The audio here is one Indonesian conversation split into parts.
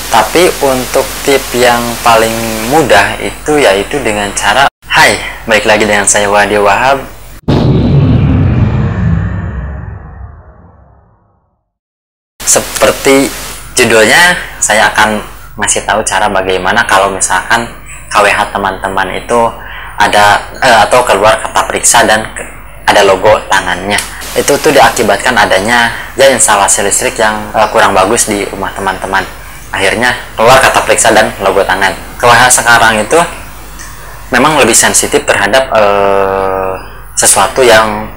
Tapi untuk tip yang paling mudah itu yaitu dengan cara Hai, balik lagi dengan saya Wadi Wahab. Seperti judulnya, saya akan ngasih tahu cara bagaimana kalau misalkan KWH teman-teman itu ada atau keluar kata periksa dan ada logo tangannya. Itu tuh diakibatkan adanya ya instalasi listrik yang kurang bagus di rumah teman-teman. Akhirnya keluar kata periksa dan logo tangan. KWH sekarang itu memang lebih sensitif terhadap sesuatu yang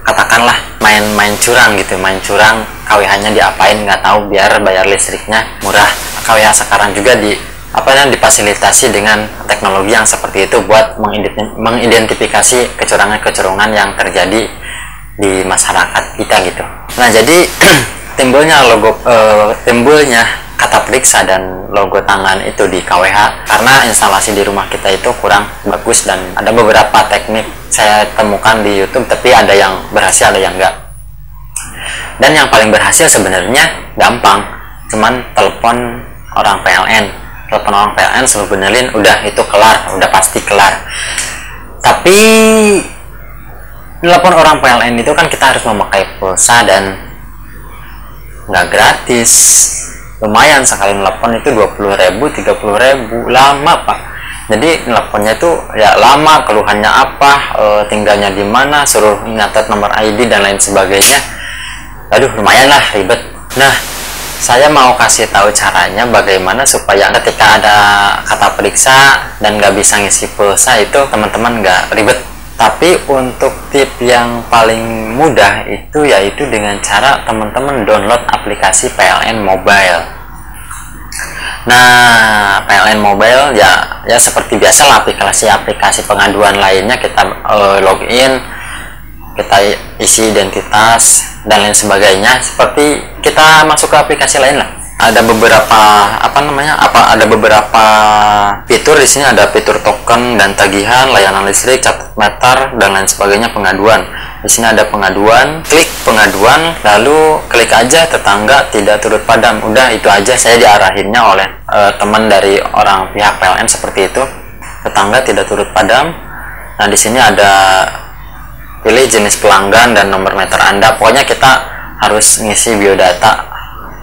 katakanlah main curang gitu, main curang. KWH-nya diapain nggak tahu, biar bayar listriknya murah. KWH sekarang juga difasilitasi dengan teknologi yang seperti itu buat mengidentifikasi kecurangan-kecurangan yang terjadi di masyarakat kita gitu. Nah, jadi timbulnya kata periksa dan logo tangan itu di KWH karena instalasi di rumah kita itu kurang bagus, dan ada beberapa teknik saya temukan di YouTube, tapi ada yang berhasil, ada yang enggak. Dan yang paling berhasil sebenarnya gampang, cuman telepon orang PLN suruh benerin, udah itu kelar, udah pasti kelar. Tapi telepon orang PLN itu kan kita harus memakai pulsa dan nggak gratis. Lumayan sekali nelpon itu 20.000, 30.000, lama pak. Jadi nelponnya itu ya lama, keluhannya apa, tinggalnya di mana, suruh nyatet nomor ID dan lain sebagainya. Aduh, lumayan lah ribet. Nah, saya mau kasih tahu caranya bagaimana supaya ketika ada kata periksa dan nggak bisa ngisi pulsa itu teman-teman nggak ribet. Tapi untuk tip yang paling mudah itu yaitu dengan cara teman-teman download aplikasi PLN Mobile. Nah, PLN Mobile ya seperti biasa lah, aplikasi pengaduan lainnya. Kita login, kita isi identitas dan lain sebagainya, seperti kita masuk ke aplikasi lain lah. Ada beberapa ada beberapa fitur di sini, ada fitur token dan tagihan, layanan listrik, catat meter dan lain sebagainya, pengaduan. Di sini ada pengaduan, klik pengaduan, lalu klik aja tetangga tidak turut padam. Udah itu aja, saya diarahinnya oleh teman dari orang pihak PLN seperti itu. Tetangga tidak turut padam. Nah, di sini ada pilih jenis pelanggan dan nomor meter Anda. Pokoknya kita harus ngisi biodata.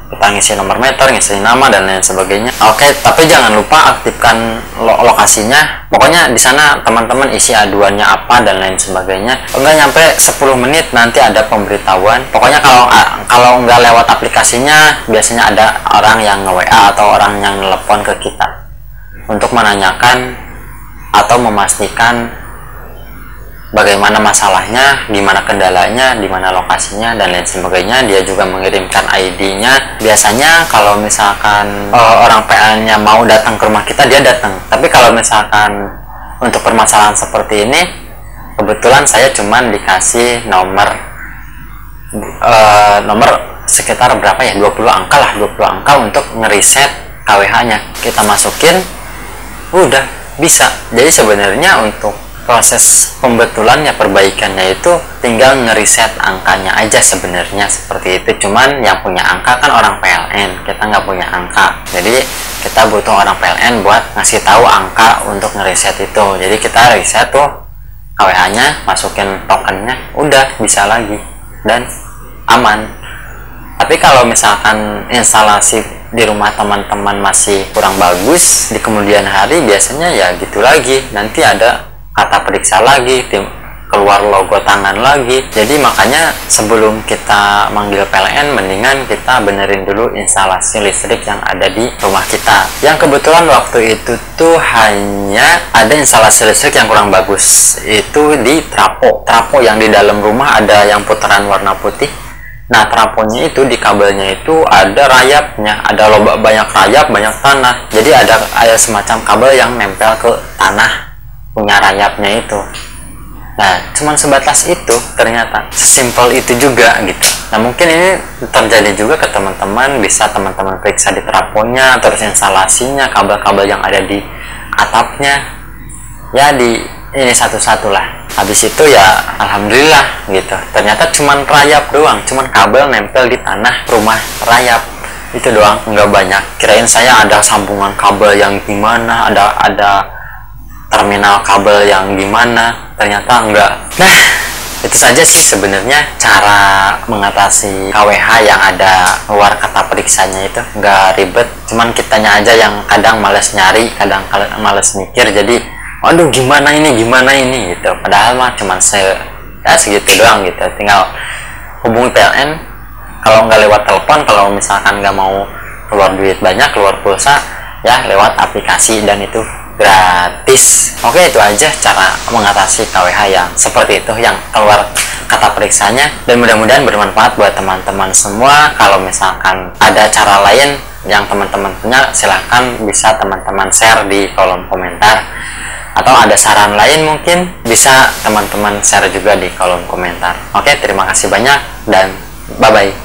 Kita ngisi nomor meter, ngisi nama dan lain sebagainya. Oke, tapi jangan lupa aktifkan lokasinya. Pokoknya di sana teman-teman isi aduannya apa dan lain sebagainya. Enggak nyampe 10 menit nanti ada pemberitahuan. Pokoknya kalau nggak lewat aplikasinya, biasanya ada orang yang nge-WA atau orang yang telepon ke kita untuk menanyakan atau memastikan bagaimana masalahnya, gimana kendalanya, di mana lokasinya dan lain sebagainya. Dia juga mengirimkan ID-nya. Biasanya kalau misalkan orang PLN-nya mau datang ke rumah kita, dia datang. Tapi kalau misalkan untuk permasalahan seperti ini, kebetulan saya cuman dikasih nomor sekitar berapa ya, 20 angka lah, 20 angka untuk ngeriset KWH-nya. Kita masukin, udah bisa. Jadi sebenarnya untuk proses pembetulannya, perbaikannya itu tinggal ngeriset angkanya aja sebenarnya, seperti itu. Cuman yang punya angka kan orang PLN, kita nggak punya angka, jadi kita butuh orang PLN buat ngasih tahu angka untuk ngeriset itu. Jadi kita reset tuh KWH-nya, masukin tokennya, udah bisa lagi dan aman. Tapi kalau misalkan instalasi di rumah teman-teman masih kurang bagus, di kemudian hari biasanya ya gitu lagi, nanti ada kata periksa lagi, keluar logo tangan lagi. Jadi makanya sebelum kita manggil PLN, mendingan kita benerin dulu instalasi listrik yang ada di rumah kita. Yang kebetulan waktu itu tuh hanya ada instalasi listrik yang kurang bagus, itu di trapo yang di dalam rumah ada yang putaran warna putih. Nah, trafonya itu di kabelnya itu ada rayapnya, ada banyak rayap, banyak tanah. Jadi ada semacam kabel yang nempel ke tanah, punya rayapnya itu. Nah, cuman sebatas itu, ternyata sesimpel itu juga gitu. Nah, mungkin ini terjadi juga ke teman-teman, bisa teman-teman periksa di trafonya, terus instalasinya, kabel-kabel yang ada di atapnya, ya di ini satu-satu lah. Habis itu ya alhamdulillah gitu, ternyata cuman rayap doang, cuman kabel nempel di tanah rumah rayap. Itu doang, nggak banyak. Kirain saya ada sambungan kabel yang gimana, ada terminal kabel yang gimana, ternyata enggak. Nah, itu saja sih sebenarnya cara mengatasi KWH yang ada luar kata periksanya. Itu nggak ribet, cuman kitanya aja yang kadang males nyari, kadang males mikir, jadi waduh gimana ini gitu. Padahal mah cuman segitu doang gitu, tinggal hubungi PLN. Kalau nggak lewat telepon, kalau misalkan nggak mau keluar duit banyak, keluar pulsa, ya lewat aplikasi, dan itu gratis. Oke, itu aja cara mengatasi KWH yang seperti itu, yang keluar kata periksanya, dan mudah-mudahan bermanfaat buat teman-teman semua. Kalau misalkan ada cara lain yang teman-teman punya, silahkan bisa teman-teman share di kolom komentar, atau ada saran lain mungkin bisa teman-teman share juga di kolom komentar. Oke, terima kasih banyak dan bye-bye.